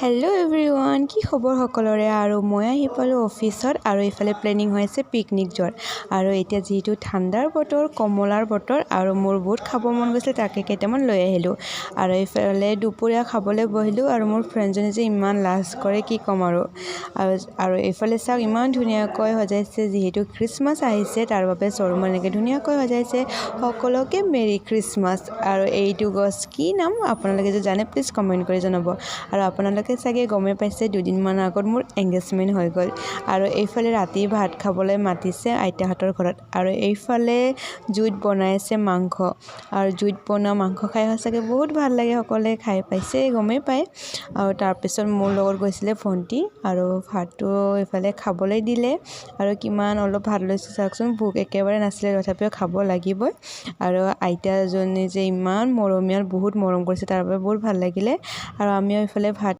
Hello' everyone, কি খবৰ সকলোৰে। আৰু মই আহি পালোঁ অফিচত আৰু এইফালে প্লেনিং হৈ আছে পিকনিক যোৱাৰ। আৰু এতিয়া যিহেতু ঠাণ্ডাৰ বতৰ, কমলাৰ বতৰ, আৰু মোৰ বহুত খাব মন গৈছে, তাকে কেইটামান লৈ আহিলোঁ। আৰু এইফালে দুপৰীয়া খাবলৈ বহিলোঁ আৰু মোৰ ফ্ৰেণ্ডজনী যে ইমান লাজ কৰে কি ক'ম আৰু এইফালে চাওক ইমান ধুনীয়াকৈ সজাইছে, যিহেতু খ্ৰীষ্টমাছ আহিছে তাৰ বাবে শ্ব'ৰুম এনেকৈ ধুনীয়াকৈ সজাইছে। সকলোকে মেৰী খ্ৰীষ্টমাছ। আৰু এইটো গছ কি নাম আপোনালোকে যদি জানে প্লিজ কমেণ্ট কৰি জনাব। আৰু আপোনালোকে চাগে গমেই পাইছে দুদিনমান আগত মোৰ এংগেজমেণ্ট হৈ গ'ল। আৰু এইফালে ৰাতি ভাত খাবলৈ মাতিছে আইতাহঁতৰ ঘৰত। আৰু এইফালে জুইত বনাইছে মাংস, আৰু জুইত বনোৱা মাংস খাই সঁচাকৈ বহুত ভাল লাগে। সকলোৱে খাই পাইছে গমেই পায়। আৰু তাৰপিছত মোৰ লগত গৈছিলে ভণ্টি, আৰু ভাতটো এইফালে খাবলৈ দিলে। আৰু কিমান অলপ ভাত লৈছোঁ চাওকচোন, ভোক একেবাৰে নাছিলে তথাপিও খাব লাগিবই। আৰু আইতাজনী যে ইমান মৰমীয়াল, বহুত মৰম কৰিছে, তাৰ বাবে বহুত ভাল লাগিলে। আৰু আমিও এইফালে ভাত